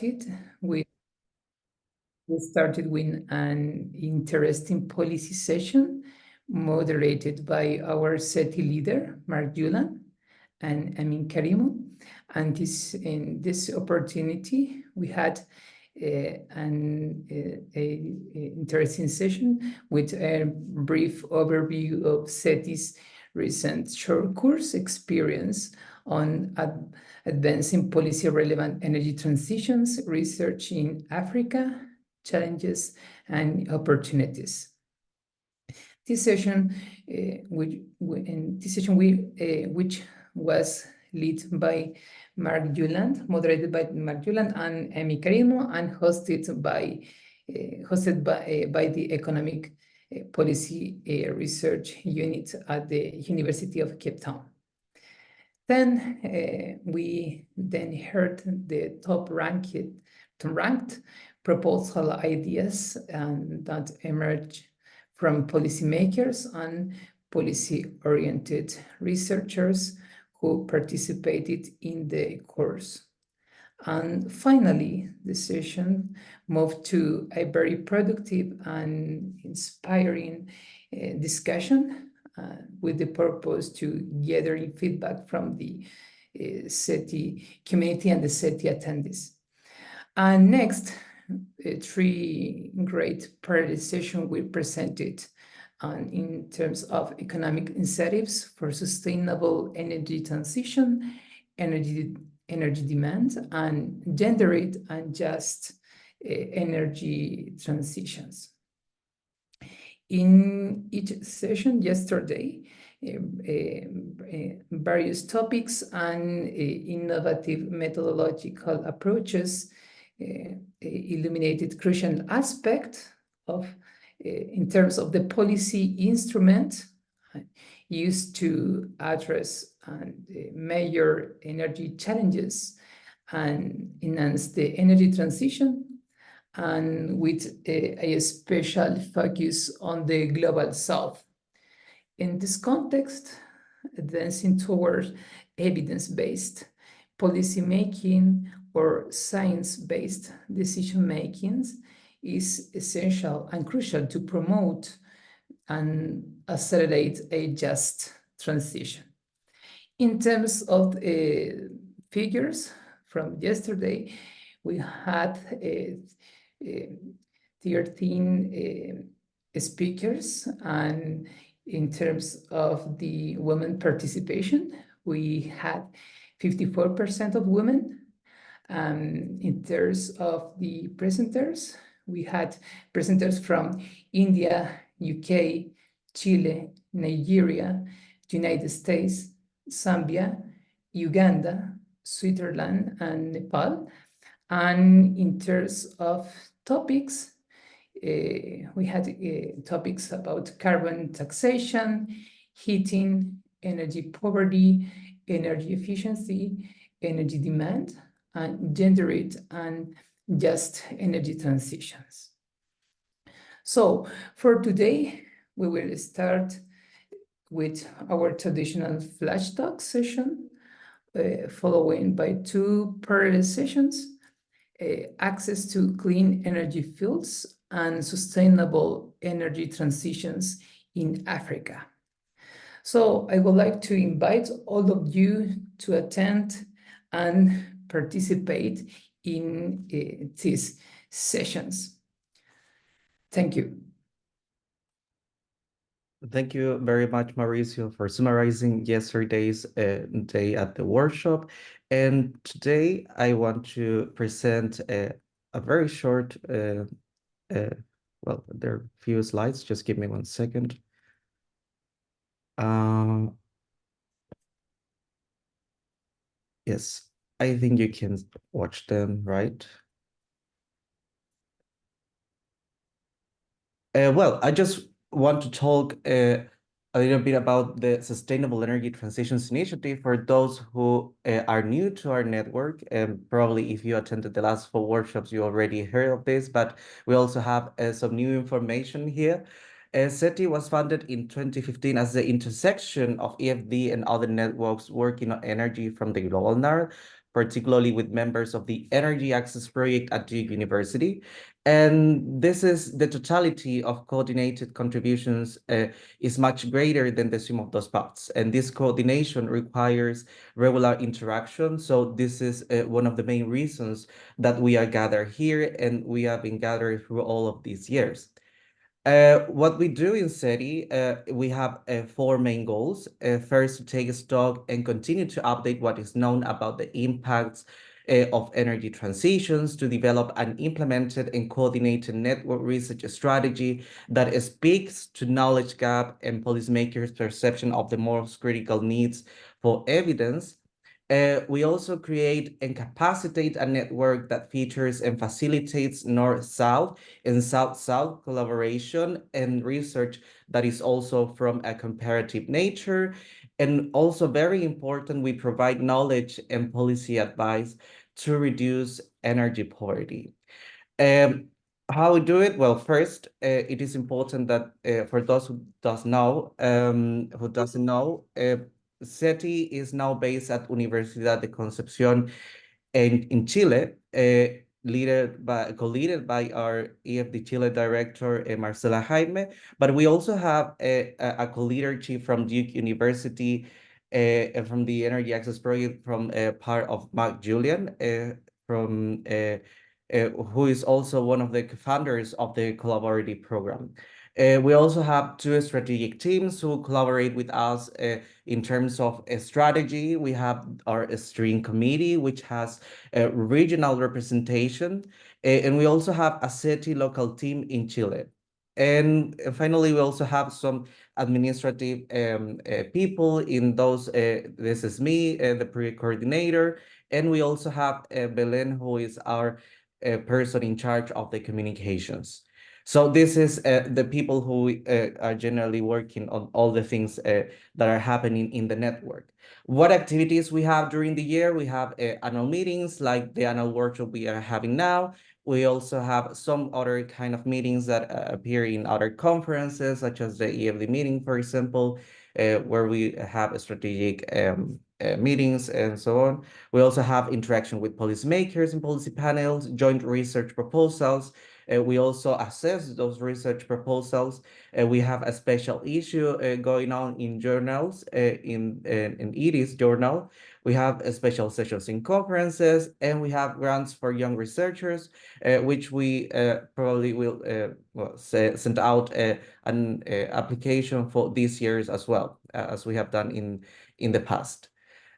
we started with an interesting policy session moderated by our SETI leader, Mark Yulan and Amin Karimu. And in this opportunity, we had an interesting session with a brief overview of SETI's recent short course experience on advancing policy-relevant energy transitions, research in Africa, challenges and opportunities. This session, which was led by Mark Yuland, moderated by Mark Yuland and Emi Karimo, and hosted by the Economic Policy Research Unit at the University of Cape Town. Then we heard the top-ranked proposal ideas that emerged from policymakers and policy-oriented researchers who participated in the course. And finally, the session moved to a very productive and inspiring discussion with the purpose to gathering feedback from the SETI community and the SETI attendees. And next, three great parallel sessions we presented in terms of economic incentives for sustainable energy transition, energy demand, and gendered and just energy transitions. In each session yesterday, various topics and innovative methodological approaches illuminated crucial aspect of in terms of the policy instrument used to address major energy challenges and enhance the energy transition, and with a special focus on the global south. In this context, advancing towards evidence-based policymaking or science-based decision-making is essential and crucial to promote and accelerate a just transition. In terms of figures from yesterday, we had 13 speakers, and in terms of the women participation, we had 54% of women. In terms of the presenters, we had presenters from India, UK, Chile, Nigeria, United States, Zambia, Uganda, Switzerland, and Nepal. And in terms of topics, we had topics about carbon taxation, heating, energy poverty, energy efficiency, energy demand, and gendered and just energy transitions. So for today, we will start with our traditional flash talk session, following by two parallel sessions, access to clean energy fields and sustainable energy transitions in Africa. So I would like to invite all of you to attend and participate in these sessions. Thank you. Thank you very much, Mauricio, for summarizing yesterday's day at the workshop. And today I want to present a very short, well, there are a few slides. Just give me 1 second. Yes, I think you can watch them, right? Well, I just want to talk a little bit about the Sustainable Energy Transitions Initiative for those who are new to our network. And probably if you attended the last 4 workshops, you already heard of this, but we also have some new information here. SETI was founded in 2015 as the intersection of EFD and other networks working on energy from the global north. particularly with members of the Energy Access Project at Duke University. And this is the totality of coordinated contributions is much greater than the sum of those parts. And this coordination requires regular interaction. So this is one of the main reasons that we are gathered here, and we have been gathered through all of these years. What we do in SETI, we have four main goals. First, to take stock and continue to update what is known about the impacts of energy transitions, to develop an implemented and coordinated network research strategy that speaks to knowledge gap and policymakers' perception of the most critical needs for evidence. We also create and capacitate a network that features and facilitates North-South and South-South collaboration and research that is also from a comparative nature. And also very important, we provide knowledge and policy advice to reduce energy poverty. Um, how we do it? Well, first, it is important that for those who doesn't know, SETI is now based at Universidad de Concepción in Chile, co-led by our EfD-Chile director, Marcela Jaime, but we also have a co-leadership from Duke University, from the Energy Access Project, from part of Mark Julian, from who is also one of the founders of the collaborative program. We also have two strategic teams who collaborate with us in terms of a strategy. We have our steering committee, which has a regional representation, and we also have a SETI local team in Chile. And finally, we also have some administrative people in those. This is me, the project coordinator, and we also have Belen, who is our person in charge of the communications. So this is the people who are generally working on all the things that are happening in the network. What activities we have during the year? We have annual meetings like the annual workshop we are having now. We also have some other kind of meetings that appear in other conferences, such as the EFD meeting, for example, where we have strategic meetings and so on. We also have interaction with policymakers and policy panels, joint research proposals. We also assess those research proposals. We have a special issue going on in journals, in EDI's journal. We have special sessions in conferences, and we have grants for young researchers, which we probably will send out an application for these years as well, as we have done in the past.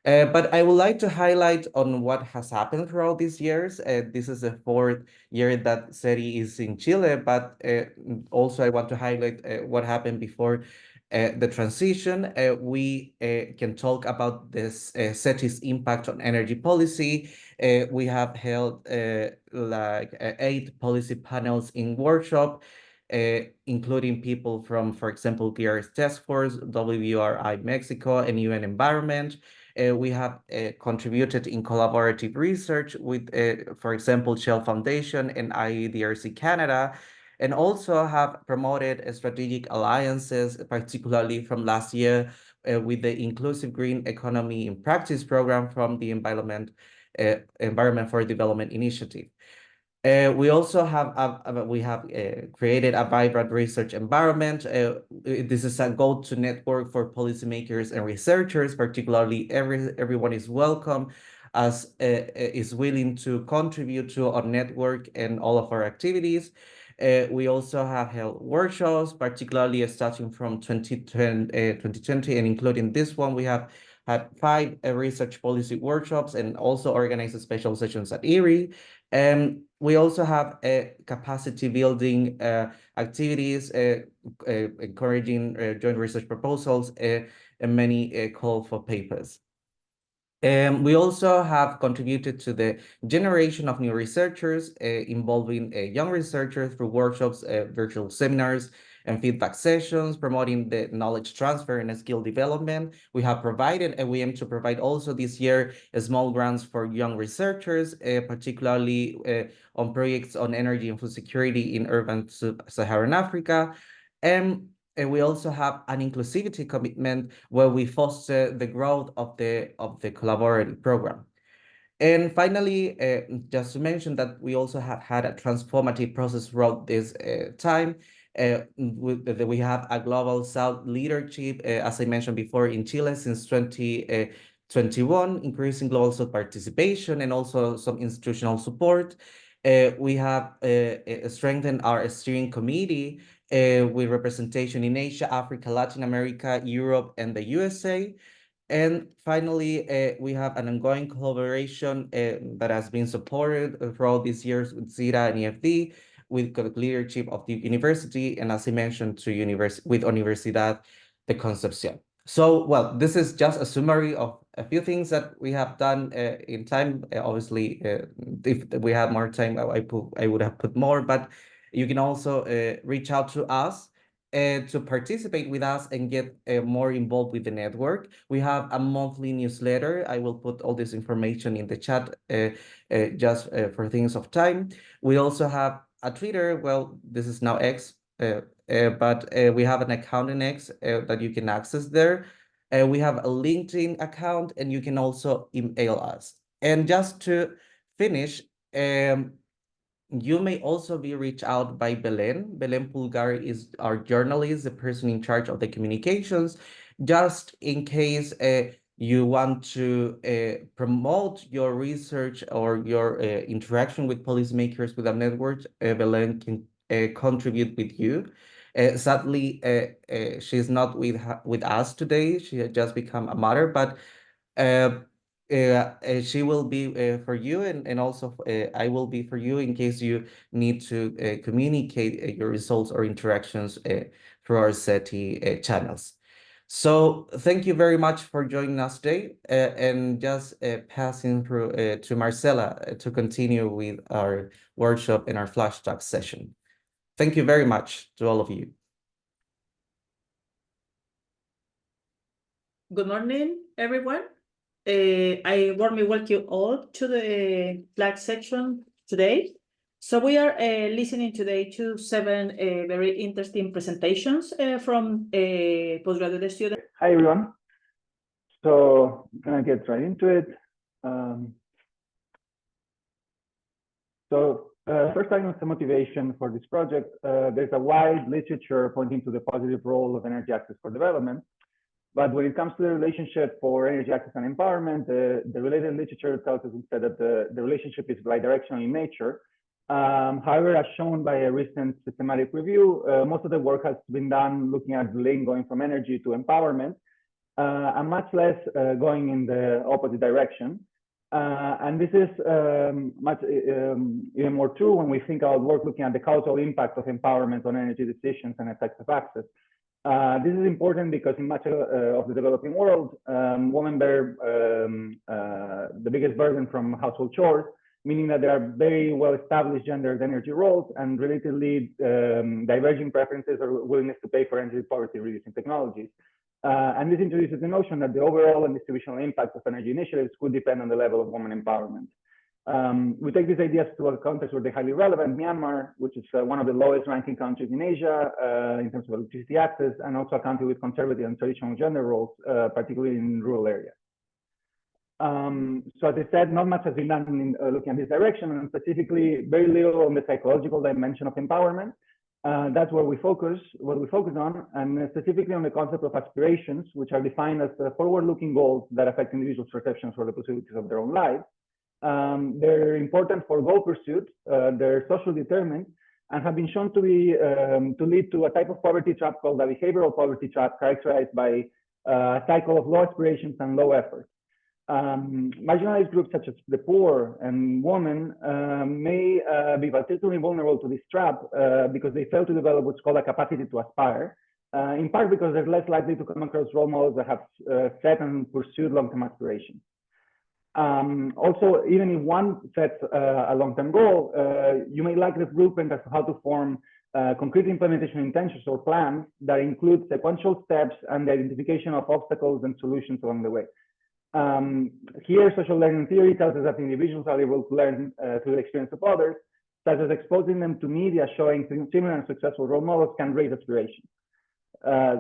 But I would like to highlight on what has happened throughout these years. This is the fourth year that SETI is in Chile, but also I want to highlight what happened before the transition. We can talk about this SETI's impact on energy policy. We have held like 8 policy panels in workshop, including people from, for example, GR's Task Force, WRI Mexico, and UN Environment. We have contributed in collaborative research with, for example, Shell Foundation and IEDRC Canada, and also have promoted strategic alliances, particularly from last year with the Inclusive Green Economy in Practice program from the Environment for Development Initiative. We also have created a vibrant research environment. This is a go-to network for policymakers and researchers. Particularly, everyone is welcome, as is willing to contribute to our network and all of our activities. We also have held workshops, particularly starting from 2020 and including this one. We have had 5 research policy workshops and also organized special sessions at ERI. We also have capacity building activities, encouraging joint research proposals, and many call for papers. We also have contributed to the generation of new researchers, involving young researchers through workshops, virtual seminars, and feedback sessions, promoting the knowledge transfer and skill development. We have provided, and we aim to provide also this year, small grants for young researchers, particularly on projects on energy and food security in urban sub-Saharan Africa. And we also have an inclusivity commitment where we foster the growth of the collaborative program. And finally, just to mention that we also have had a transformative process throughout this time. We have a global South leadership, as I mentioned before, in Chile since 2021, increasing global South participation and also some institutional support. We have strengthened our steering committee with representation in Asia, Africa, Latin America, Europe, and the USA. And finally, we have an ongoing collaboration that has been supported throughout these years with SETA and EfD, with the leadership of the university, and as I mentioned, with Universidad de Concepción. So, well, this is just a summary of a few things that we have done in time. Obviously, if we had more time, I would have put more, but you can also reach out to us to participate with us and get more involved with the network. We have a monthly newsletter. I will put all this information in the chat just for things of time. We also have a Twitter. Well, this is now X, but we have an account in X that you can access there. We have a LinkedIn account, and you can also email us. And just to finish, you may also be reached out by Belen. Belen Pulgar is our journalist, the person in charge of the communications. Just in case you want to promote your research or your interaction with policymakers with a network, Belen can contribute with you. Sadly, she's not with us today. She had just become a mother, but she will be for you, and also I will be for you in case you need to communicate your results or interactions through our SETI channels. So thank you very much for joining us today, and just passing through to Marcela to continue with our workshop and our flash talk session. Thank you very much to all of you. Good morning, everyone. I warmly welcome you all to the flag section today. So we are listening today to 7 very interesting presentations from postgraduate students. Hi, everyone. So I'm gonna get right into it. First, starting with the motivation for this project, there's a wide literature pointing to the positive role of energy access for development. But when it comes to the relationship for energy access and empowerment, the related literature tells us instead that the relationship is bidirectional in nature. However, as shown by a recent systematic review, most of the work has been done looking at the link going from energy to empowerment, and much less going in the opposite direction. And this is even more true when we think about work looking at the causal impact of empowerment on energy decisions and effects of access. This is important because in much of the developing world, women bear the biggest burden from household chores, meaning that there are very well-established gendered energy roles and relatively diverging preferences or willingness to pay for energy poverty reducing technologies. And this introduces the notion that the overall and distributional impact of energy initiatives could depend on the level of women empowerment. We take these ideas to a context where they're highly relevant. Myanmar, which is one of the lowest ranking countries in Asia in terms of electricity access, and also a country with conservative and traditional gender roles, particularly in rural areas. So as I said, not much has been done in looking at this direction, and specifically very little on the psychological dimension of empowerment. That's where we focus, on, and specifically on the concept of aspirations, which are defined as forward-looking goals that affect individuals' perceptions for the possibilities of their own lives. They're important for goal pursuit, they're socially determined, and have been shown to lead to a type of poverty trap called the behavioral poverty trap, characterized by a cycle of low aspirations and low effort. Marginalized groups such as the poor and women may be particularly vulnerable to this trap because they fail to develop what's called a capacity to aspire, in part because they're less likely to come across role models that have set and pursued long-term aspirations. Also, even if one sets a long-term goal, you may lack the blueprint as to how to form concrete implementation intentions or plans that include sequential steps and the identification of obstacles and solutions along the way. Here, social learning theory tells us that individuals are able to learn through the experience of others, such as exposing them to media showing similar and successful role models can raise aspirations.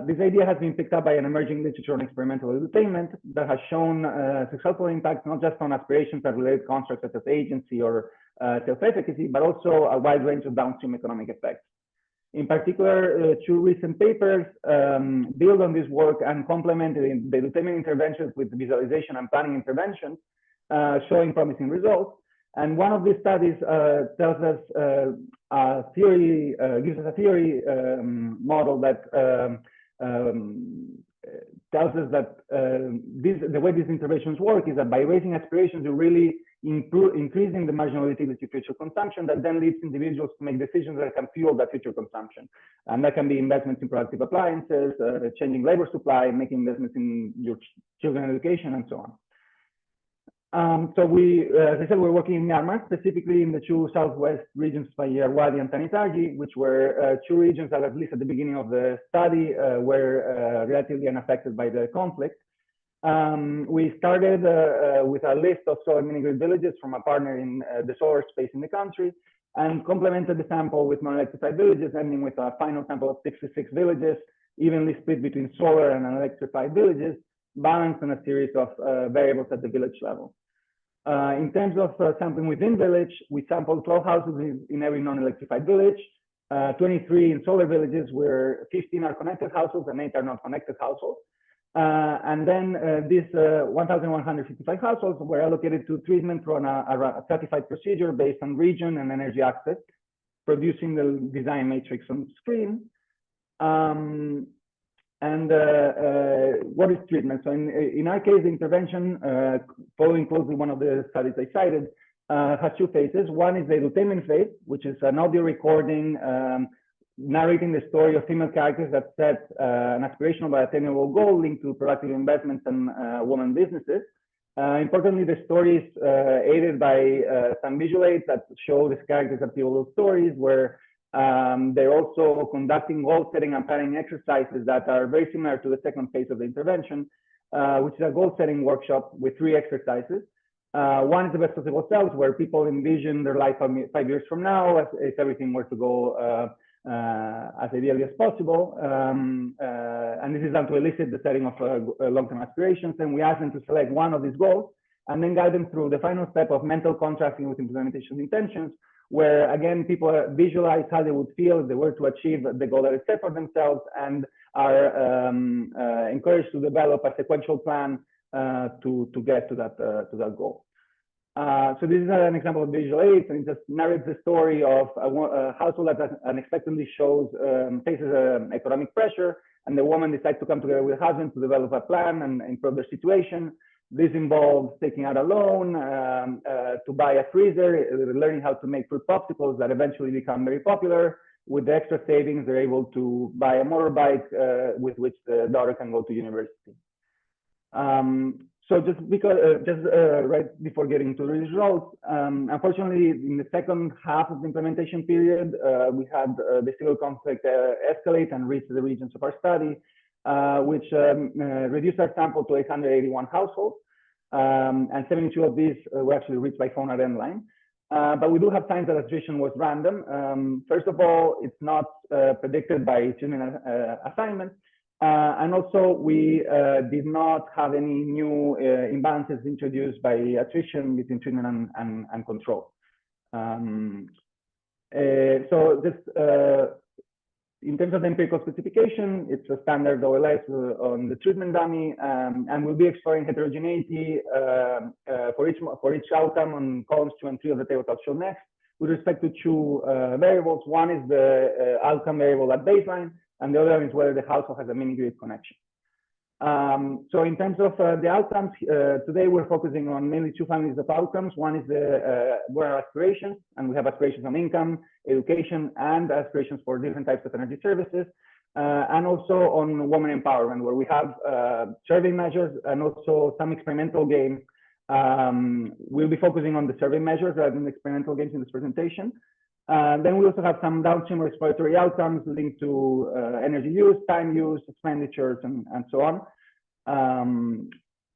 This idea has been picked up by an emerging literature on experimental edutainment that has shown successful impact not just on aspirations and related constructs such as agency or self-efficacy, but also a wide range of downstream economic effects. In particular, two recent papers build on this work and complemented the edutainment interventions with visualization and planning interventions, showing promising results. And one of these studies tells us a theory, gives us a theory model that tells us that the way these interventions work is that by raising aspirations, you really increasing the marginal utility future consumption that then leads individuals to make decisions that can fuel that future consumption. And that can be investments in productive appliances, changing labor supply, making investments in your children's education, and so on. So as I said, we're working in Myanmar, specifically in the two southwest regions, Irrawaddy and Tanitagi, which were two regions that, at least at the beginning of the study, were relatively unaffected by the conflict. We started with a list of solar mini-grid villages from a partner in the solar space in the country, and complemented the sample with non-electrified villages, ending with a final sample of 66 villages, evenly split between solar and unelectrified villages, balanced on a series of variables at the village level. In terms of sampling within village, we sampled 12 houses in every non-electrified village, 23 in solar villages, where 15 are connected households and 8 are not connected households. And then these 1,155 households were allocated to treatment through a stratified procedure based on region and energy access, producing the design matrix on screen. What is treatment? So in our case, the intervention, following closely one of the studies I cited, has two phases. One is the edutainment phase, which is an audio recording narrating the story of female characters that set an aspirational but attainable goal linked to productive investments and women businesses. Importantly, the story is aided by some visual aids that show these characters as pivotal stories, where they're also conducting goal setting and planning exercises that are very similar to the second phase of the intervention, which is a goal setting workshop with 3 exercises. One is the best possible selves, where people envision their life 5 years from now, if everything were to go as ideally as possible. And this is done to elicit the setting of long-term aspirations. And we ask them to select one of these goals and then guide them through the final step of mental contrasting with implementation intentions, where again, people visualize how they would feel if they were to achieve the goal that is set for themselves, and are encouraged to develop a sequential plan to get to that goal. So this is an example of visual aids, and it just narrates the story of a household that unexpectedly faces economic pressure, and the woman decides to come together with her husband to develop a plan and improve their situation. This involves taking out a loan to buy a freezer, learning how to make fruit popsicles that eventually become very popular. With the extra savings, they're able to buy a motorbike with which the daughter can go to university. So just right before getting to the results, unfortunately, in the second half of the implementation period, we had the civil conflict escalate and reach the regions of our study, which reduced our sample to 881 households, and 72 of these were actually reached by phone or landline. But we do have signs that attrition was random. First of all, it's not predicted by treatment assignment. And also, we did not have any new imbalances introduced by attrition between treatment and control. So this, in terms of the empirical specification, it's a standard OLS on the treatment dummy, and we'll be exploring heterogeneity for each outcome on columns 2 and 3 of the table I'll show next, with respect to 2 variables. One is the outcome variable at baseline, and the other is whether the household has a mini-grid connection. So in terms of the outcomes, today we're focusing on mainly 2 families of outcomes. One is the rural aspirations, and we have aspirations on income, education, and aspirations for different types of energy services, and also on women empowerment, where we have survey measures and also some experimental games. We'll be focusing on the survey measures rather than experimental games in this presentation. Then we also have some downstream exploratory outcomes linked to energy use, time use, expenditures, and so on.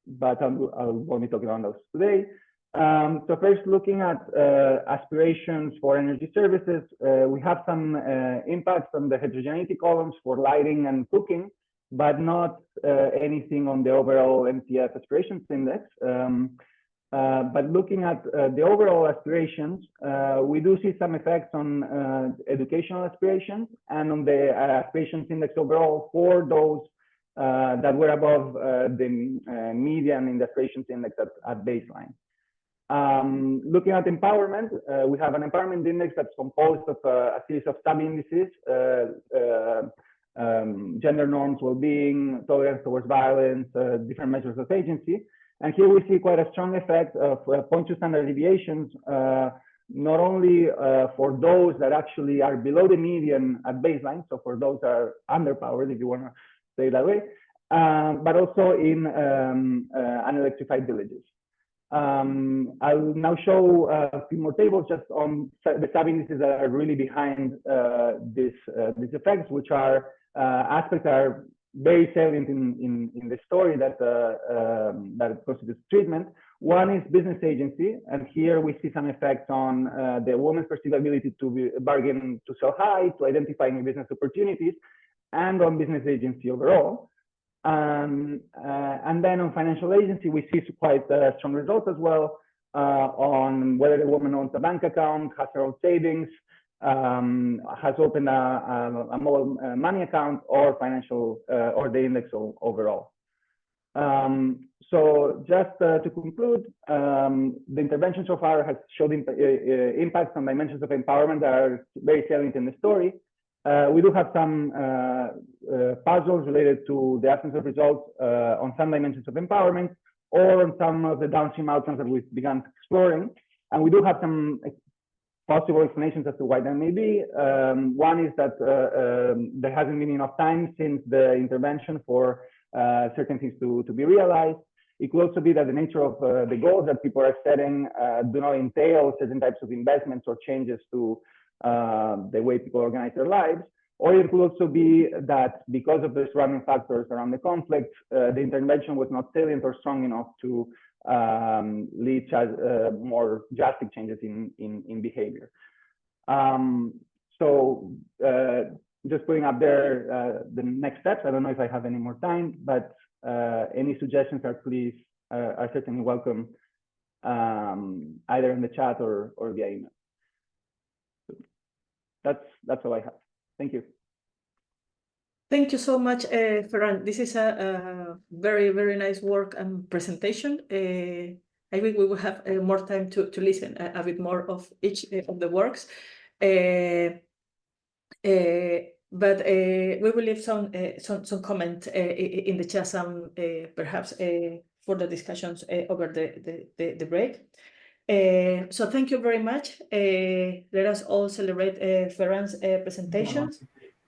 But I won't be talking about those today. So first, looking at aspirations for energy services, we have some impacts on the heterogeneity columns for lighting and cooking, but not anything on the overall MTF aspirations index. But looking at the overall aspirations, we do see some effects on educational aspirations and on the aspirations index overall for those that were above the median in the aspirations index at baseline. Looking at empowerment, we have an empowerment index that's composed of a series of sub-indices, gender norms, well-being, tolerance towards violence, different measures of agency. And here we see quite a strong effect of 0.2 standard deviations, not only for those that actually are below the median at baseline, so for those that are underpowered, if you want to say it that way, but also in unelectrified villages. I'll now show a few more tables just on the sub-indices that are really behind these effects, which are aspects that are very salient in the story that constitutes treatment. One is business agency, and here we see some effects on the woman's perceived ability to bargain, to sell high, to identify new business opportunities, and on business agency overall. And then on financial agency, we see quite strong results as well on whether the woman owns a bank account, has her own savings, has opened a mobile money account, or financial or the index overall. So just to conclude, the intervention so far has showed impacts on dimensions of empowerment that are very salient in the story. We do have some puzzles related to the absence of results on some dimensions of empowerment or on some of the downstream outcomes that we've begun exploring. And we do have some possible explanations as to why that may be. One is that there hasn't been enough time since the intervention for certain things to be realized. It could also be that the nature of the goals that people are setting do not entail certain types of investments or changes to the way people organize their lives. Or it could also be that because of the surrounding factors around the conflict, the intervention was not salient or strong enough to lead to more drastic changes in behavior. So just putting up there the next steps. I don't know if I have any more time, but any suggestions are certainly welcome, either in the chat or via email. That's all I have. Thank you. Thank you so much, Ferran. This is a very, very nice work and presentation. I think we will have more time to listen a bit more of each of the works. But we will leave some comment in the chat, some perhaps further discussions over the break. So thank you very much. Let us all celebrate Ferran's presentations.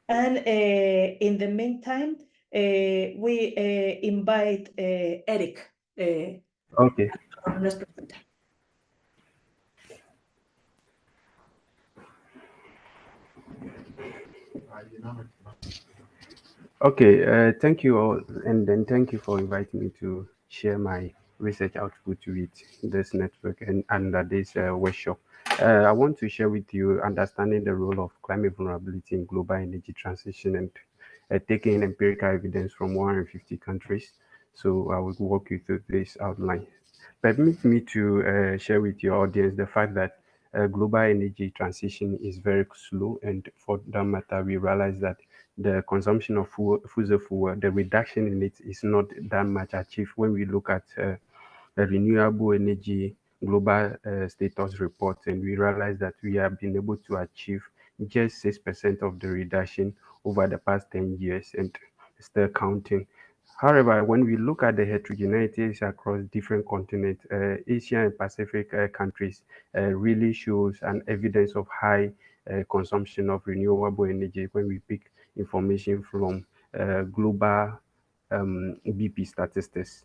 And in the meantime, we invite Eric. Okay. Our next presenter. Okay, thank you all, and then thank you for inviting me to share my research output with this network and under this workshop. I want to share with you understanding the role of climate vulnerability in global energy transition and taking empirical evidence from 150 countries. So I will walk you through this outline. Permit me to share with your audience the fact that global energy transition is very slow, and for that matter, we realize that the consumption of fossil fuel, the reduction in it is not that much achieved when we look at the renewable energy global status report, and we realize that we have been able to achieve just 6% of the reduction over the past 10 years and still counting. However, when we look at the heterogeneities across different continents, Asia and Pacific countries really shows an evidence of high consumption of renewable energy when we pick information from global BP statistics.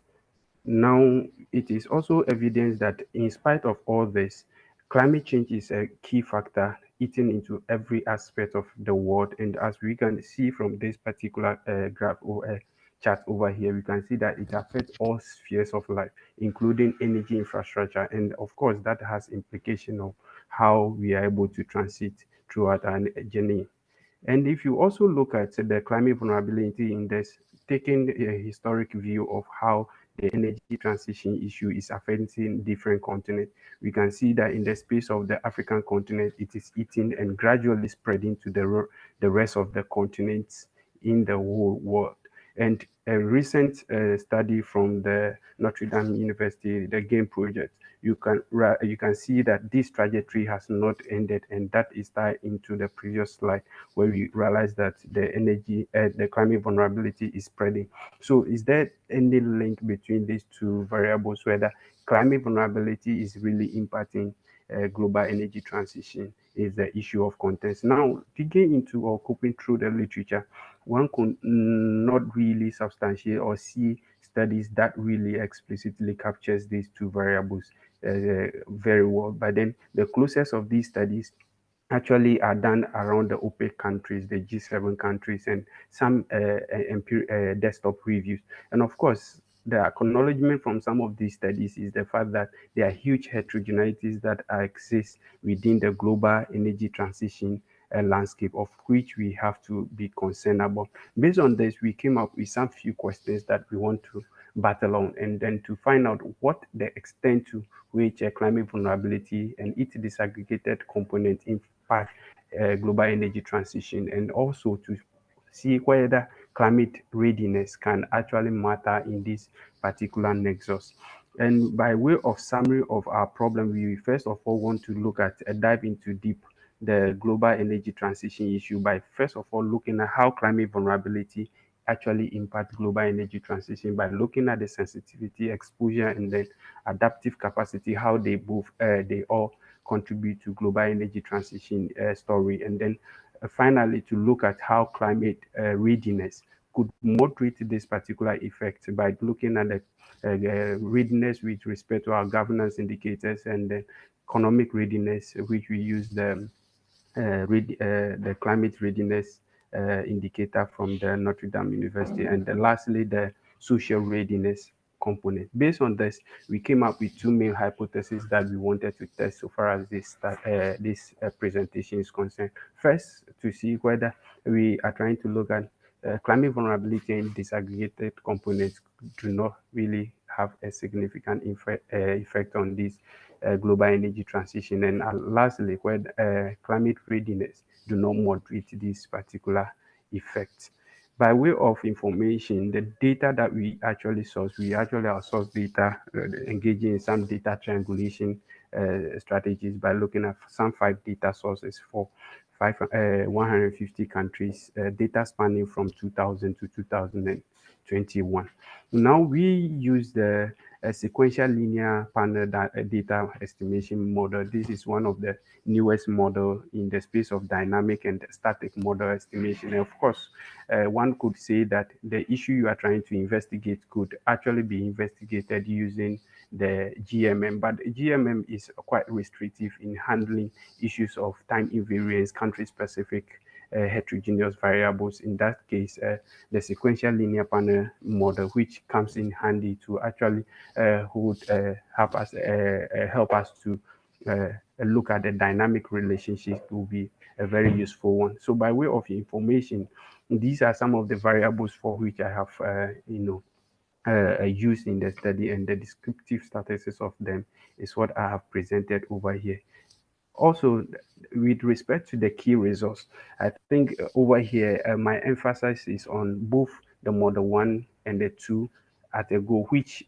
Now, it is also evidence that in spite of all this, climate change is a key factor eating into every aspect of the world. And as we can see from this particular graph or chart over here, we can see that it affects all spheres of life, including energy infrastructure. And of course, that has implication of how we are able to transit throughout our journey. And if you also look at the climate vulnerability index, taking a historic view of how the energy transition issue is affecting different continents, we can see that in the space of the African continent, it is eating and gradually spreading to the rest of the continents in the whole world. And a recent study from the Notre Dame University, the GAME project, you can see that this trajectory has not ended, and that is tied into the previous slide where we realize that the climate vulnerability is spreading. So is there any link between these two variables, whether climate vulnerability is really impacting global energy transition is the issue of contents. Now, digging into or coping through the literature, one could not really substantiate or see studies that really explicitly captures these two variables very well. But then the closest of these studies actually are done around the OPEC countries, the G7 countries, and some desktop reviews. And of course, the acknowledgement from some of these studies is the fact that there are huge heterogeneities that exist within the global energy transition landscape, of which we have to be concerned about. Based on this, we came up with some few questions that we want to battle on, and then to find out what the extent to which climate vulnerability and its disaggregated component impact global energy transition, and also to see whether climate readiness can actually matter in this particular nexus. And by way of summary of our problem, we first of all want to look at a dive into deep the global energy transition issue by first of all looking at how climate vulnerability actually impact global energy transition by looking at the sensitivity, exposure, and then adaptive capacity, how they both they all contribute to global energy transition story, and then finally to look at how climate readiness could moderate this particular effect by looking at the readiness with respect to our governance indicators and the economic readiness, which we use the climate readiness indicator from the Notre Dame University, and then lastly, the social readiness component. Based on this, we came up with two main hypotheses that we wanted to test so far as this presentation is concerned. First, to see whether we are trying to look at climate vulnerability and disaggregated components do not really have a significant effect on this global energy transition, and lastly, where climate readiness do not moderate this particular effect. By way of information, the data that we actually source, we actually outsource data, engaging in some data triangulation strategies by looking at some 5 data sources for 150 countries, data spanning from 2000 to 2021. Now we use the sequential linear panel data estimation model. This is one of the newest model in the space of dynamic and static model estimation. And of course, one could say that the issue you are trying to investigate could actually be investigated using the GMM, but GMM is quite restrictive in handling issues of time invariance, country-specific heterogeneous variables. In that case, the sequential linear panel model, which comes in handy to actually would help us to look at the dynamic relationship, will be a very useful one. So by way of information, these are some of the variables for which I have used in the study, and the descriptive statuses of them is what I have presented over here. Also, with respect to the key results, I think over here my emphasis is on both the model 1 and the 2 at a go, which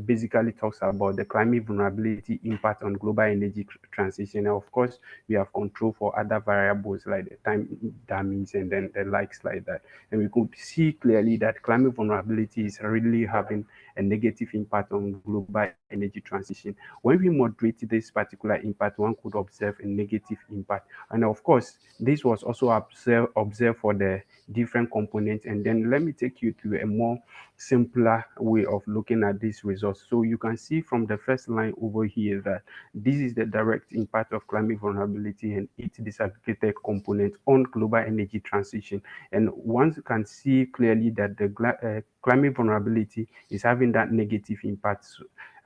basically talks about the climate vulnerability impact on global energy transition. And of course, we have control for other variables like the time damage and then the likes like that. And we could see clearly that climate vulnerability is really having a negative impact on global energy transition. When we moderate this particular impact, one could observe a negative impact. And of course, this was also observed for the different components. And then let me take you to a more simpler way of looking at this resource. So you can see from the first line over here that this is the direct impact of climate vulnerability and its disaggregated components on global energy transition. And one can see clearly that the climate vulnerability is having that negative impact,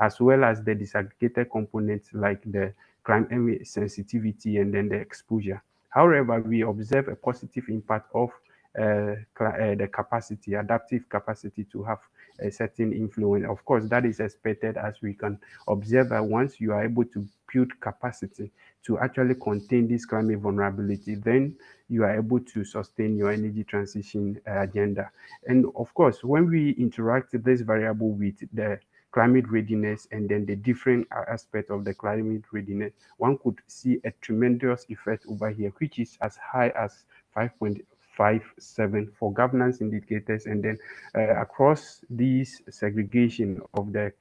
as well as the disaggregated components like the climate sensitivity and then the exposure. However, we observe a positive impact of the capacity, adaptive capacity to have a certain influence. Of course, that is expected, as we can observe that once you are able to build capacity to actually contain this climate vulnerability, then you are able to sustain your energy transition agenda. And of course, when we interact this variable with the climate readiness and then the different aspects of the climate readiness, one could see a tremendous effect over here, which is as high as 5.57 for governance indicators. And then across these segregation of the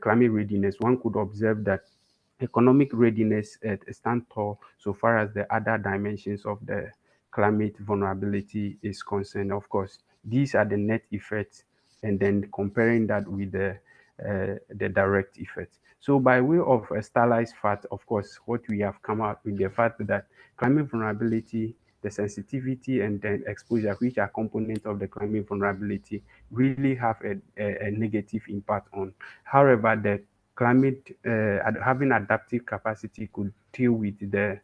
climate readiness, one could observe that economic readiness stands tall so far as the other dimensions of the climate vulnerability is concerned. Of course, these are the net effects, and then comparing that with the direct effect. So by way of a stylized fact, of course, what we have come out with the fact that climate vulnerability, the sensitivity and then exposure, which are components of the climate vulnerability, really have a negative impact on. However, the climate having adaptive capacity could deal with the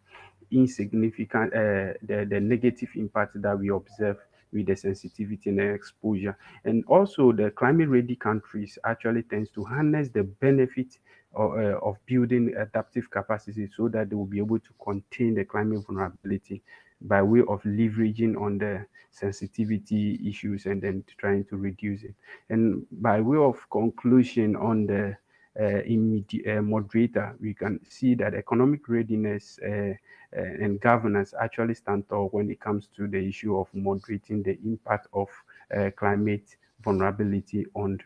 insignificant, the negative impact that we observe with the sensitivity and the exposure. And also the climate ready countries actually tends to harness the benefit of building adaptive capacity so that they will be able to contain the climate vulnerability by way of leveraging on the sensitivity issues and then trying to reduce it. And by way of conclusion on the moderator, we can see that economic readiness and governance actually stand tall when it comes to the issue of moderating the impact of climate vulnerability on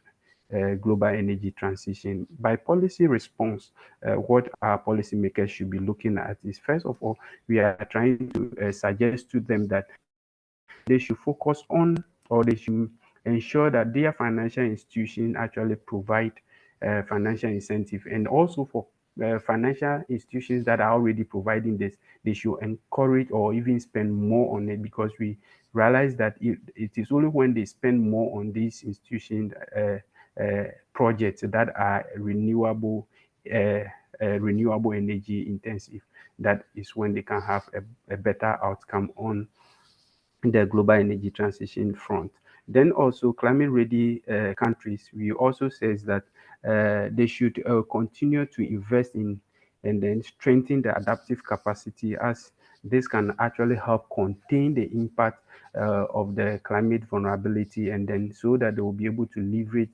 global energy transition. By policy response, what our policymakers should be looking at is, first of all, we are trying to suggest to them that they should focus on, or they should ensure that their financial institutions actually provide financial incentive. And also for financial institutions that are already providing this, they should encourage or even spend more on it, because we realize that it is only when they spend more on these institutions projects that are renewable energy intensive, that is when they can have a better outcome on the global energy transition front. Then also climate ready countries, we also says that they should continue to invest in and then strengthen the adaptive capacity, as this can actually help contain the impact of the climate vulnerability, and then so that they will be able to leverage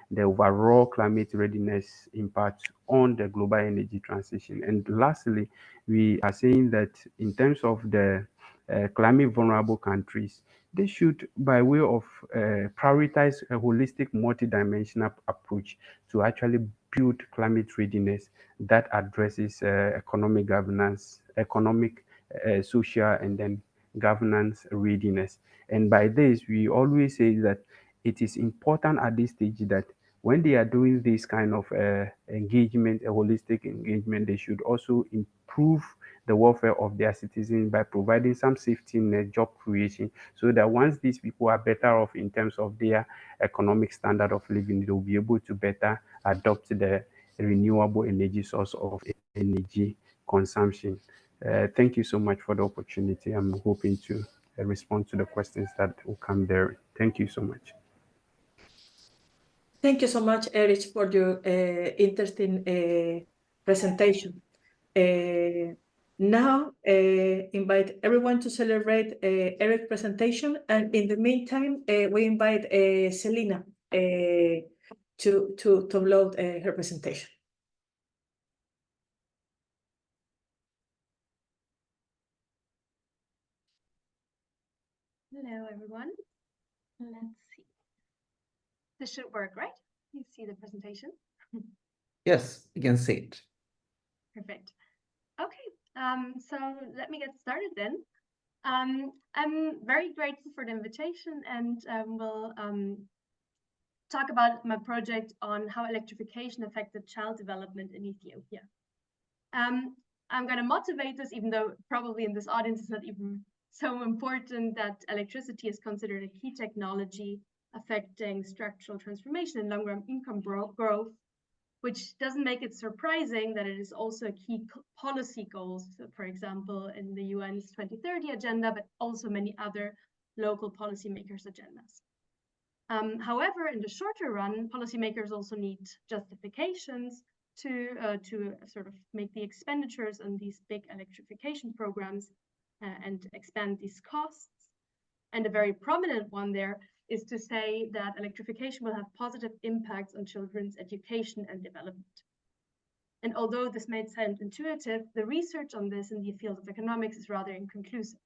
the overall climate readiness impact on the global energy transition. And lastly, we are saying that in terms of the climate vulnerable countries, they should, by way of prioritize a holistic multidimensional approach to actually build climate readiness that addresses economic governance, social, and then governance readiness. And by this, we always say that it is important at this stage that when they are doing this kind of engagement, a holistic engagement, they should also improve the welfare of their citizens by providing some safety net, job creation, so that once these people are better off in terms of their economic standard of living, they'll be able to better adopt the renewable energy source of energy consumption. Thank you so much for the opportunity. I'm hoping to respond to the questions that will come there. Thank you so much. Thank you so much, Erich, for your interesting presentation. Now, invite everyone to celebrate Erich's presentation, and in the meantime, we invite Selina to upload her presentation. Hello, everyone. Let's see. This should work, right? You see the presentation? Yes, you can see it. Perfect. Okay, so let me get started then. I'm very grateful for the invitation, and will talk about my project on how electrification affected child development in Ethiopia. I'm going to motivate this, even though probably in this audience it's not even so important, that electricity is considered a key technology affecting structural transformation and long-run income growth, which doesn't make it surprising that it is also a key policy goal, so for example, in the UN's 2030 agenda, but also many other local policymakers' agendas. However, in the shorter run, policymakers also need justifications to sort of make the expenditures on these big electrification programs and expand these costs. And a very prominent one there is to say that electrification will have positive impacts on children's education and development. And although this may sound intuitive, the research on this in the field of economics is rather inconclusive.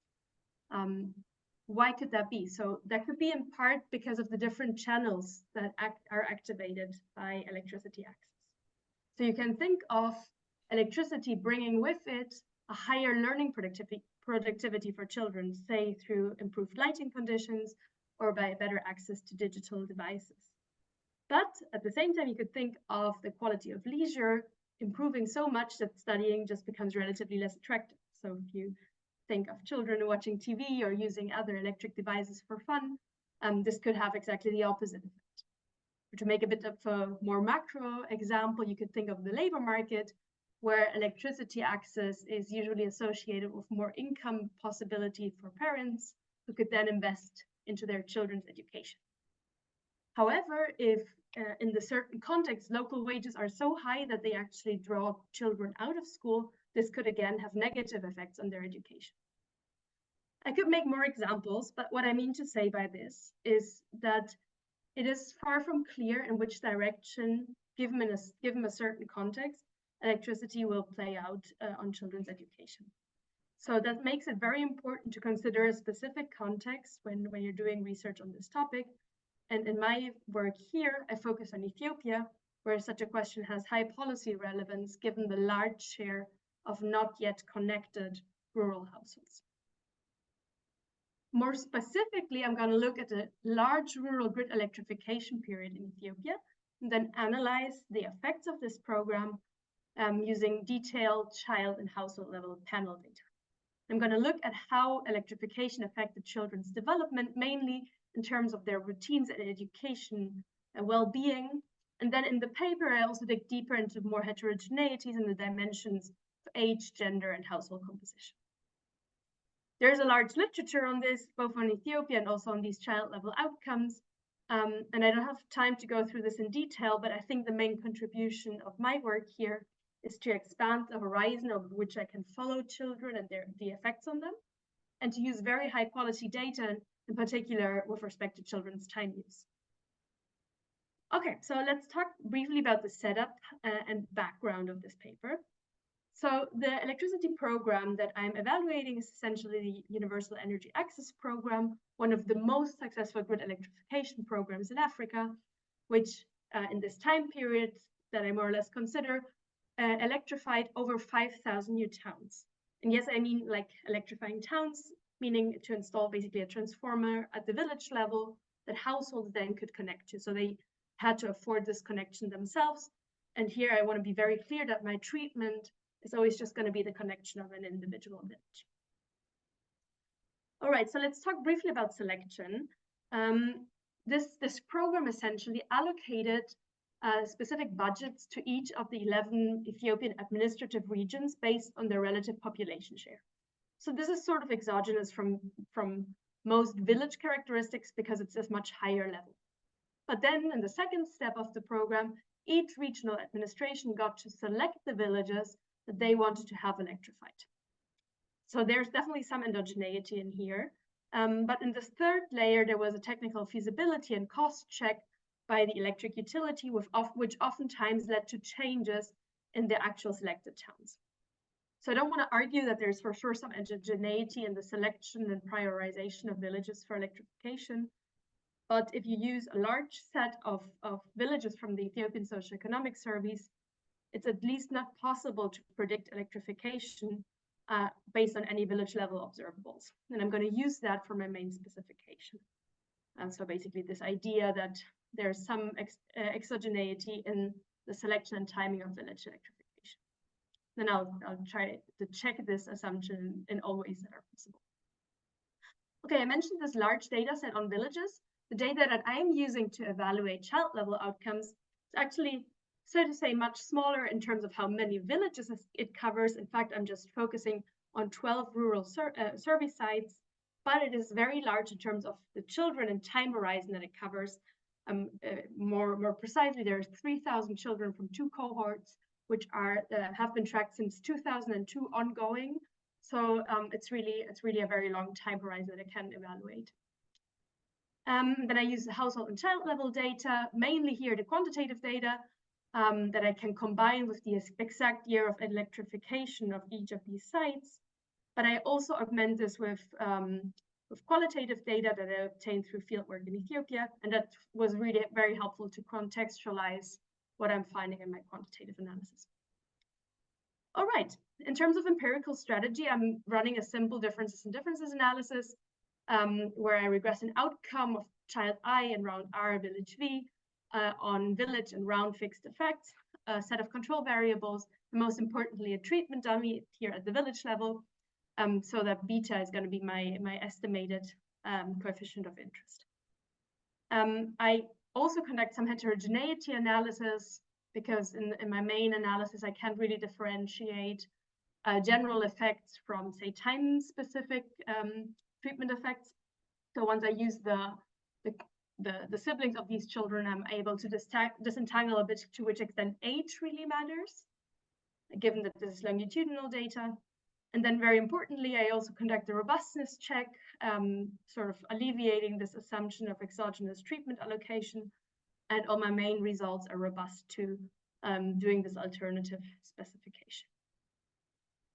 Why could that be? So that could be in part because of the different channels that are activated by electricity access. So you can think of electricity bringing with it a higher learning productivity for children, say through improved lighting conditions or by better access to digital devices. But at the same time, you could think of the quality of leisure improving so much that studying just becomes relatively less attractive. So if you think of children watching TV or using other electric devices for fun, this could have exactly the opposite effect. To make a bit of a more macro example, you could think of the labor market, where electricity access is usually associated with more income possibility for parents who could then invest into their children's education. However, if in the certain context, local wages are so high that they actually draw children out of school, this could again have negative effects on their education. I could make more examples, but what I mean to say by this is that it is far from clear in which direction, given a certain context, electricity will play out on children's education. So that makes it very important to consider a specific context when you're doing research on this topic. And in my work here, I focus on Ethiopia, where such a question has high policy relevance given the large share of not yet connected rural households. More specifically, I'm going to look at a large rural grid electrification period in Ethiopia, and then analyze the effects of this program using detailed child and household level panel data. I'm going to look at how electrification affected children's development, mainly in terms of their routines and education and well-being. And then in the paper, I also dig deeper into more heterogeneities in the dimensions of age, gender, and household composition. There's a large literature on this, both on Ethiopia and also on these child-level outcomes. And I don't have time to go through this in detail, but I think the main contribution of my work here is to expand the horizon over which I can follow children and the effects on them, and to use very high quality data, in particular with respect to children's time use. Okay, so let's talk briefly about the setup and background of this paper. So the electricity program that I'm evaluating is essentially the Universal Energy Access Program, one of the most successful grid electrification programs in Africa, which in this time period that I more or less consider, electrified over 5,000 new towns. And yes, I mean like electrifying towns, meaning to install basically a transformer at the village level that households then could connect to. So they had to afford this connection themselves. And here I want to be very clear that my treatment is always just going to be the connection of an individual village. All right, so let's talk briefly about selection. This program essentially allocated specific budgets to each of the 11 Ethiopian administrative regions based on their relative population share. So this is sort of exogenous from most village characteristics because it's a much higher level. But then in the second step of the program, each regional administration got to select the villages that they wanted to have electrified. So there's definitely some endogeneity in here. But in this third layer, there was a technical feasibility and cost check by the electric utility, which oftentimes led to changes in the actual selected towns. So I don't want to argue that there's for sure some endogeneity in the selection and prioritization of villages for electrification. But if you use a large set of villages from the Ethiopian socioeconomic surveys, it's at least not possible to predict electrification based on any village level observables. And I'm going to use that for my main specification. And so basically this idea that there's some exogeneity in the selection and timing of village electrification. Then I'll try to check this assumption in all ways that are possible. Okay, I mentioned this large data set on villages. The data that I'm using to evaluate child level outcomes is actually, so to say, much smaller in terms of how many villages it covers. In fact, I'm just focusing on 12 rural survey sites, but it is very large in terms of the children and time horizon that it covers. More precisely, there are 3,000 children from 2 cohorts, which have been tracked since 2002 ongoing. So it's really a very long time horizon that I can evaluate. Then I use the household and child level data, mainly here the quantitative data that I can combine with the exact year of electrification of each of these sites. But I also augment this with qualitative data that I obtained through fieldwork in Ethiopia, and that was really very helpful to contextualize what I'm finding in my quantitative analysis. All right, in terms of empirical strategy, I'm running a simple differences and differences analysis where I regress an outcome of child I and round R village V on village and round fixed effects, a set of control variables, and most importantly, a treatment dummy here at the village level, so that beta is going to be my estimated coefficient of interest. I also conduct some heterogeneity analysis because in my main analysis, I can't really differentiate general effects from, say, time-specific treatment effects. So once I use the siblings of these children, I'm able to disentangle a bit to which extent age really matters, given that this is longitudinal data. And then very importantly, I also conduct a robustness check, sort of alleviating this assumption of exogenous treatment allocation. And all my main results are robust to doing this alternative specification.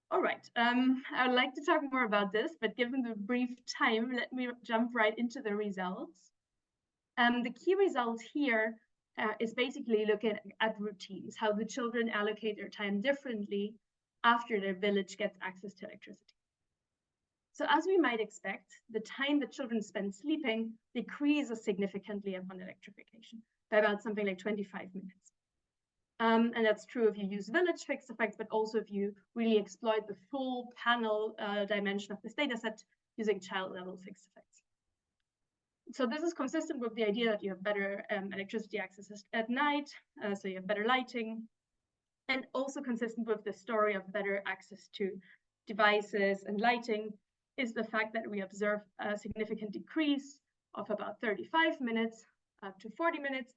All right, I would like to talk more about this, but given the brief time, let me jump right into the results. The key result here is basically looking at routines, how the children allocate their time differently after their village gets access to electricity. So as we might expect, the time that children spend sleeping decreases significantly upon electrification by about something like 25 minutes. And that's true if you use village fixed effects, but also if you really exploit the full panel dimension of this data set using child level fixed effects. So this is consistent with the idea that you have better electricity access at night, so you have better lighting, and also consistent with the story of better access to devices and lighting is the fact that we observe a significant decrease of about 35 minutes up to 40 minutes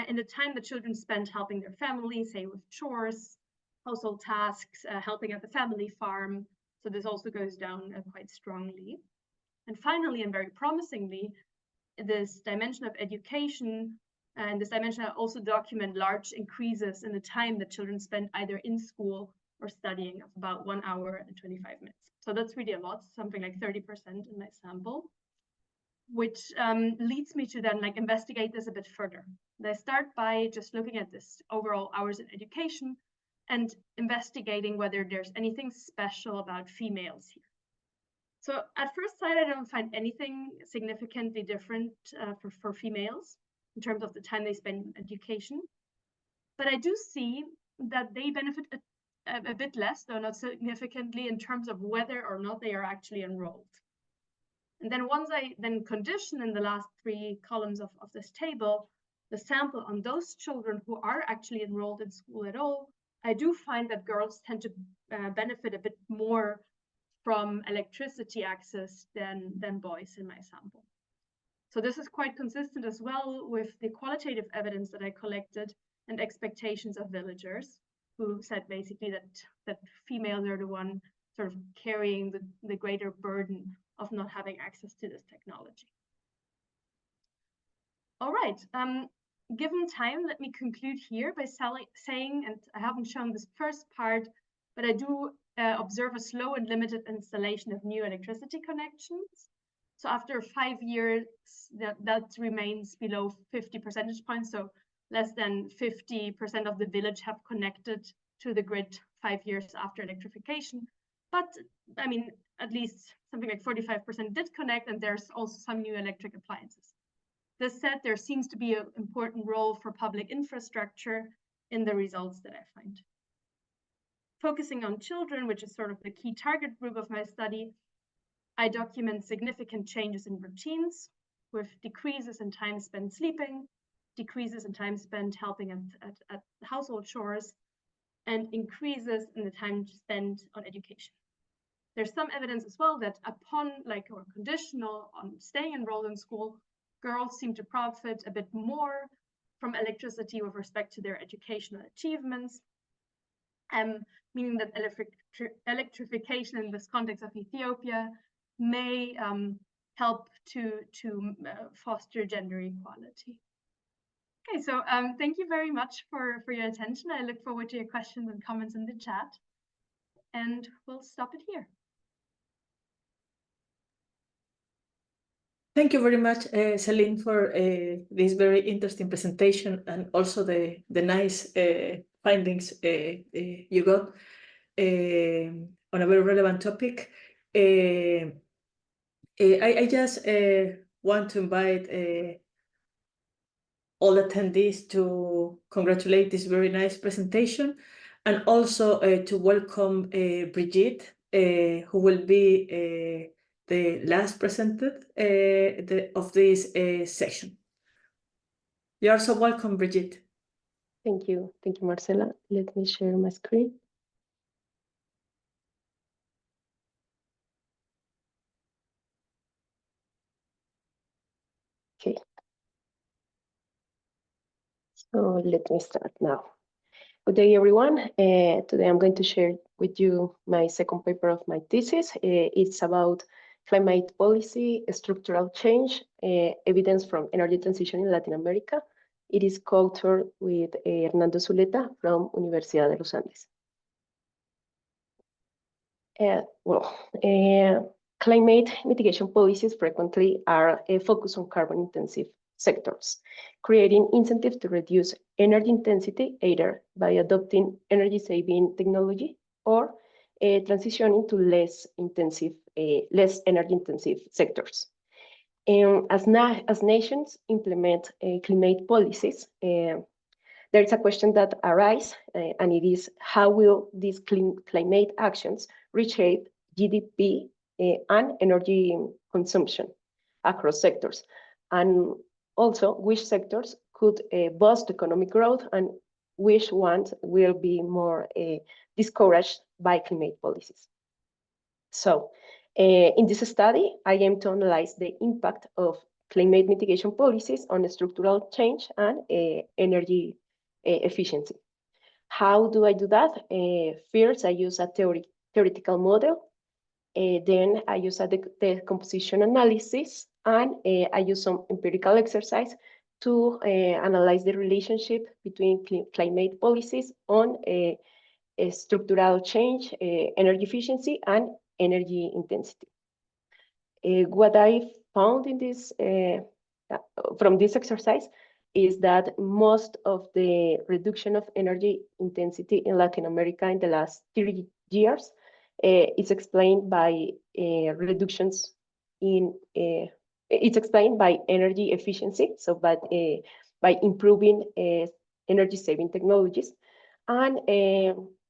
in the time that children spend helping their family, say with chores, household tasks, helping at the family farm. So this also goes down quite strongly. And finally, and very promisingly, this dimension of education and this dimension also document large increases in the time that children spend either in school or studying of about 1 hour and 25 minutes. So that's really a lot, something like 30% in my sample, which leads me to then investigate this a bit further. And I start by just looking at this overall hours in education and investigating whether there's anything special about females here. So at first sight, I don't find anything significantly different for females in terms of the time they spend in education. But I do see that they benefit a bit less, though not significantly, in terms of whether or not they are actually enrolled. And then once I then condition in the last 3 columns of this table, the sample on those children who are actually enrolled in school at all, I do find that girls tend to benefit a bit more from electricity access than boys in my sample. So this is quite consistent as well with the qualitative evidence that I collected and expectations of villagers who said basically that females are the one sort of carrying the greater burden of not having access to this technology. All right, given time, let me conclude here by saying, and I haven't shown this first part, but I do observe a slow and limited installation of new electricity connections. So after 5 years, that remains below 50 percentage points. So less than 50% of the village have connected to the grid 5 years after electrification. But I mean, at least something like 45% did connect, and there's also some new electric appliances. This said, there seems to be an important role for public infrastructure in the results that I find. Focusing on children, which is sort of the key target group of my study, I document significant changes in routines with decreases in time spent sleeping, decreases in time spent helping at household chores, and increases in the time spent on education. There's some evidence as well that upon or conditional on staying enrolled in school, girls seem to profit a bit more from electricity with respect to their educational achievements, meaning that electrification in this context of Ethiopia may help to foster gender equality. Okay, so thank you very much for your attention. I look forward to your questions and comments in the chat, and we'll stop it here. Thank you very much, Celine, for this very interesting presentation and also the nice findings you got on a very relevant topic. I just want to invite all attendees to congratulate this very nice presentation, and also to welcome Brigitte, who will be the last presented of this session. You are so welcome, Brigitte. Thank you, Marcela. Let me share my screen. Okay. So let me start now. Good day, everyone. Today I'm going to share with you my second paper of my thesis. It's about climate policy, structural change, evidence from energy transition in Latin America. It is co-authored with Hernando Zuleta from Universidad de los Andes. Climate mitigation policies frequently are focused on carbon-intensive sectors, creating incentives to reduce energy intensity either by adopting energy-saving technology or transitioning to less energy-intensive sectors. As nations implement climate policies, there is a question that arises, and it is, how will these climate actions reshape GDP and energy consumption across sectors? And also, which sectors could boost economic growth and which ones will be more discouraged by climate policies? So, in this study, I aim to analyze the impact of climate mitigation policies on structural change and energy efficiency. How do I do that? First, I use a theoretical model. Then I use a decomposition analysis, and I use some empirical exercise to analyze the relationship between climate policies on structural change, energy efficiency, and energy intensity. What I found in this from this exercise is that most of the reduction of energy intensity in Latin America in the last 30 years is explained by reductions in it's explained by energy efficiency, so by improving energy saving technologies, and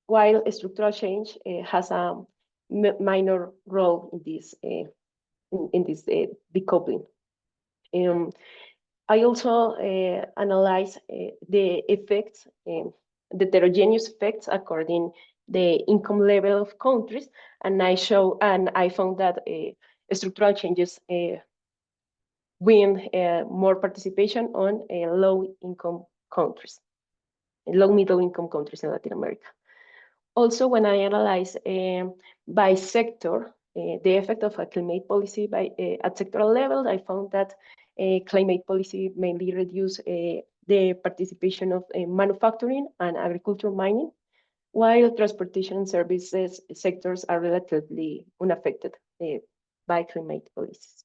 while structural change has a minor role in this decoupling. I also analyze the effects, the heterogeneous effects according the income level of countries, and I found that structural changes win more participation on low-income countries, low-middle-income countries in Latin America. Also, when I analyze by sector, the effect of a climate policy at sectoral level, I found that climate policy mainly reduce the participation of manufacturing and agricultural mining, while transportation and services sectors are relatively unaffected by climate policies.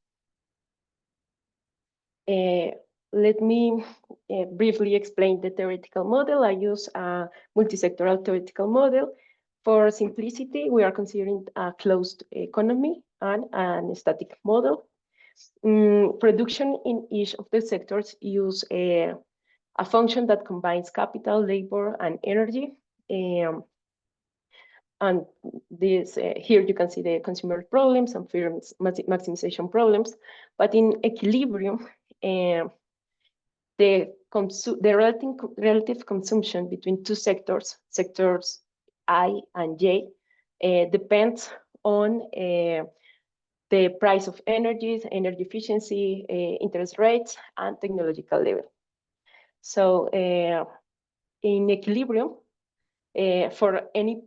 Let me briefly explain the theoretical model. I use a multi-sectoral theoretical model. For simplicity, we are considering a closed economy and a static model. Production in each of the sectors use a function that combines capital, labor, and energy. And this here you can see the consumer problems and firms maximization problems. But in equilibrium, the relative consumption between two sectors I and J, depends on the price of energies, energy efficiency, interest rates, and technological level. So in equilibrium, for any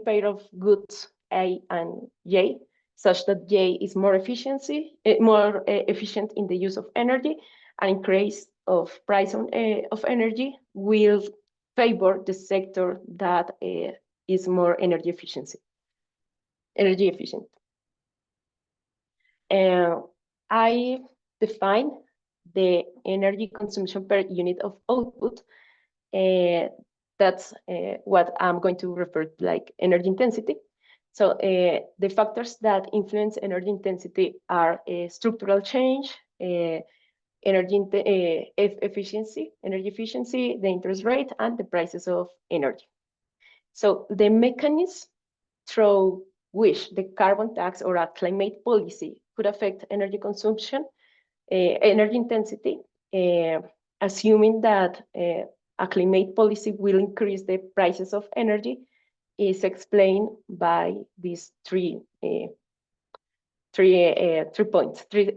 pair of goods A and J, such that J is more efficient in the use of energy, and increase of price of energy will favor the sector that is more energy efficient. I define the energy consumption per unit of output. That's what I'm going to refer to like energy intensity. So the factors that influence energy intensity are structural change, energy efficiency, the interest rate, and the prices of energy. So the mechanism through which the carbon tax or a climate policy could affect energy consumption, energy intensity, assuming that a climate policy will increase the prices of energy, is explained by these three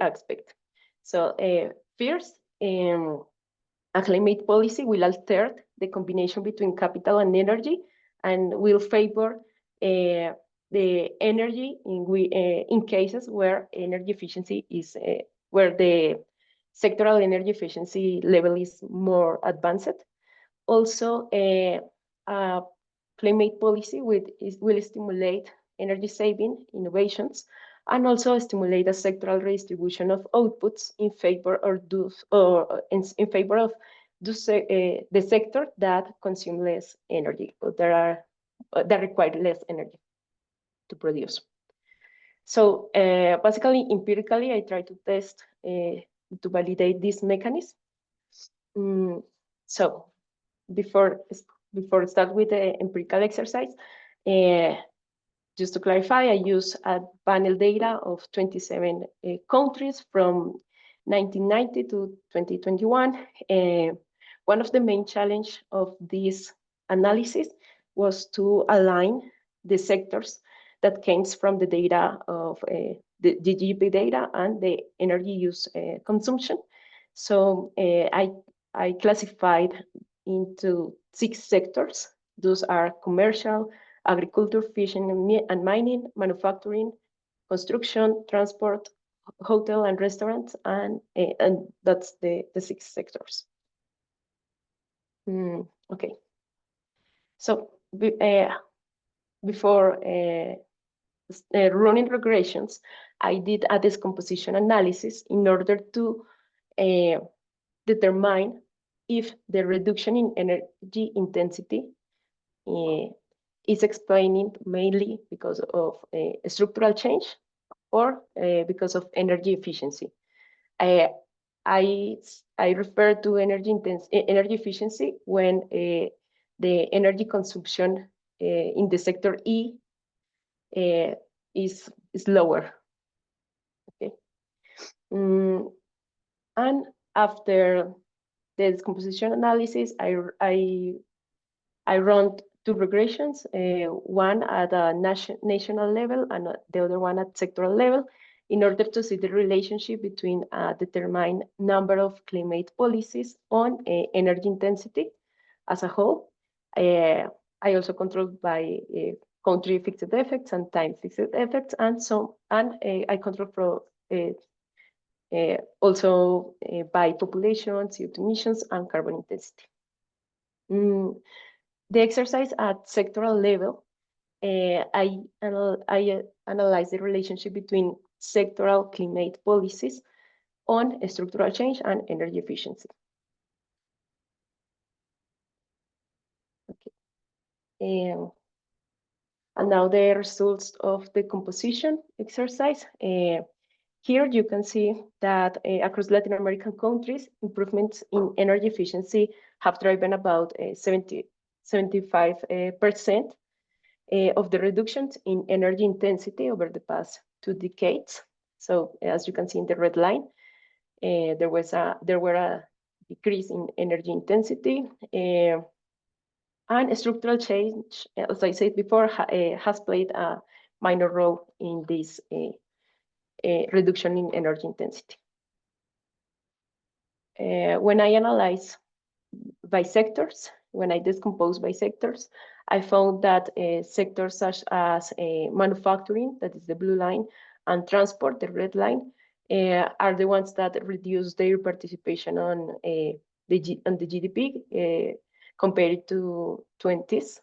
aspects. So first, a climate policy will alter the combination between capital and energy, and will favor the energy in cases where energy efficiency is where the sectoral energy efficiency level is more advanced. Also, a climate policy will stimulate energy saving innovations, and also stimulate a sectoral redistribution of outputs in favor in favor of the sector that consume less energy, or that require less energy to produce. So basically, empirically, I try to test to validate this mechanism. So before start with the empirical exercise, just to clarify, I use a panel data of 27 countries from 1990 to 2021. One of the main challenge of this analysis was to align the sectors that came from the data of the GDP data and the energy use consumption. So I classified into 6 sectors. Those are commercial, agriculture, fishing and mining, manufacturing, construction, transport, hotel and restaurants, and that's the 6 sectors. Okay. So before running regressions, I did a decomposition analysis in order to determine if the reduction in energy intensity is explained mainly because of a structural change or because of energy efficiency. I refer to energy efficiency when the energy consumption in the sector E is lower. Okay, and after the decomposition analysis, I run 2 regressions, one at a national level and the other one at sectoral level, in order to see the relationship between a determined number of climate policies on energy intensity as a whole. I also control by country fixed effects and time fixed effects, and I control for also by population, CO2 emissions, and carbon intensity. The exercise at sectoral level, I analyze the relationship between sectoral climate policies on structural change and energy efficiency. Okay. And now the results of the composition exercise. Here you can see that across Latin American countries, improvements in energy efficiency have driven about 75% of the reductions in energy intensity over the past 2 decades. So as you can see in the red line, there were a decrease in energy intensity, and structural change, as I said before, has played a minor role in this reduction in energy intensity. When I analyze by sectors, when I decompose by sectors, I found that sectors such as manufacturing, that is the blue line, and transport, the red line, are the ones that reduce their participation on the GDP compared to 20s,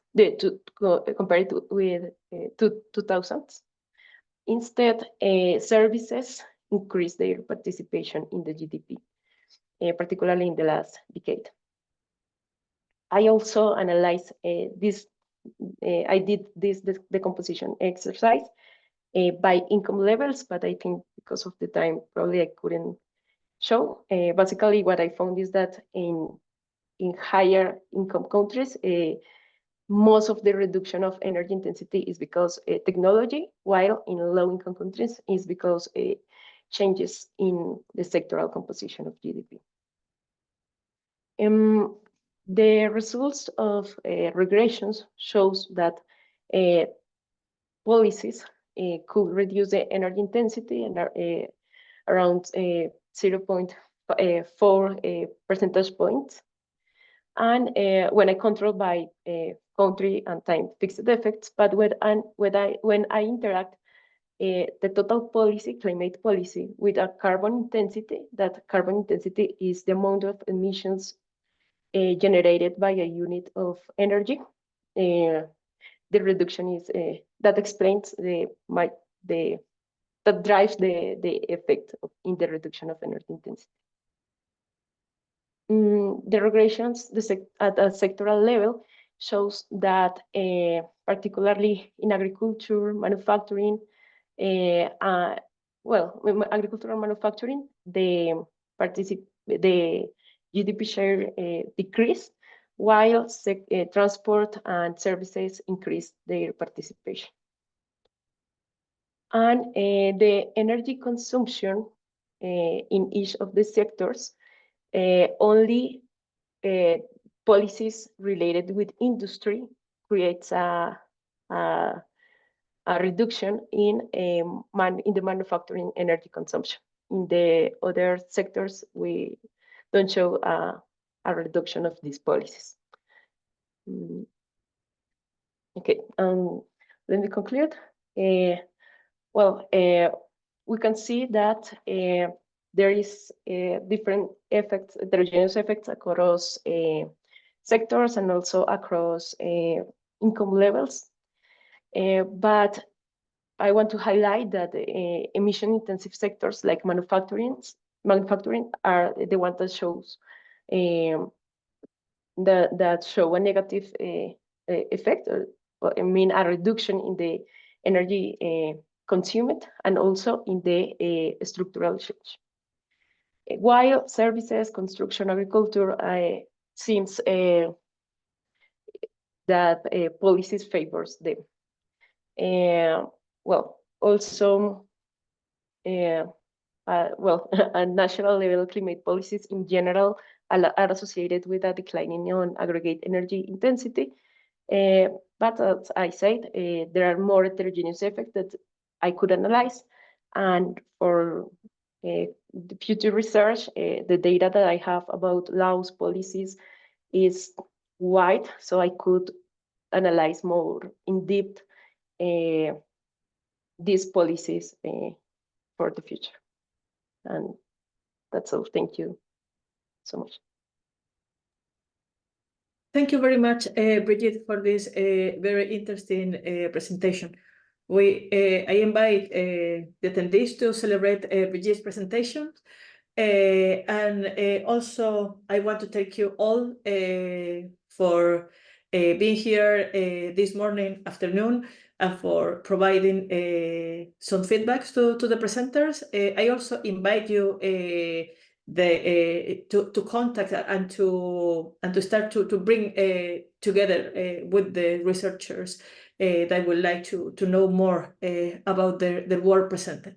compared to with 2000s. Instead, services increase their participation in the GDP, particularly in the last decade. I also analyzed this, I did this decomposition exercise by income levels, but I think because of the time, probably I couldn't show. Basically, what I found is that in higher income countries, most of the reduction of energy intensity is because technology, while in low income countries is because changes in the sectoral composition of GDP. The results of regressions shows that policies could reduce the energy intensity and around 0.4 percentage points. And when I control by country and time fixed effects, but when I interact the total policy, climate policy, with a carbon intensity, that carbon intensity is the amount of emissions generated by a unit of energy. The reduction is that explains that drives the effect in the reduction of energy intensity. The regressions at a sectoral level shows that particularly in agriculture, manufacturing, agricultural manufacturing, the GDP share decreased, while transport and services increased their participation. And the energy consumption in each of the sectors, only policies related with industry creates a reduction in the manufacturing energy consumption. In the other sectors, we don't show a reduction of these policies. Okay, let me conclude. We can see that there is different effects, heterogeneous effects across sectors and also across income levels. But I want to highlight that emission-intensive sectors like manufacturing are the ones that shows that show a negative effect, or I mean a reduction in the energy consumed and also in the structural change. While services, construction, agriculture seems that policies favors them. Also, at national level, climate policies in general are associated with a declining on aggregate energy intensity. But as I said, there are more heterogeneous effects that I could analyze. And for the future research, the data that I have about laws, policies is wide, so I could analyze more in depth these policies for the future. And that's all. Thank you so much. Thank you very much, Brigitte, for this very interesting presentation. I invite the attendees to celebrate Brigitte's presentation. And also, I want to thank you all for being here this morning, afternoon. and for providing some feedbacks to the presenters. I also invite you to contact and to start to bring together with the researchers that would like to know more about their work presented.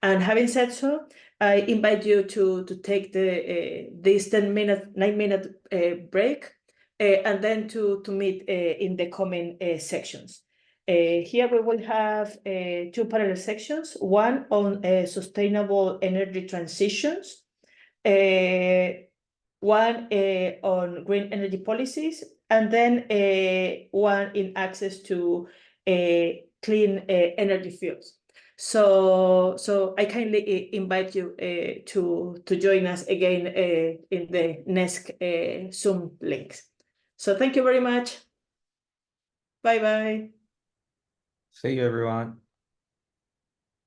And having said so, I invite you to take this 9-minute break and then to meet in the coming sections. Here we will have 2 parallel sections, one on sustainable energy transitions, one on green energy policies, and then one in access to clean energy fuels. So I kindly invite you to join us again in the next Zoom links. So thank you very much. Bye-bye. See you, everyone.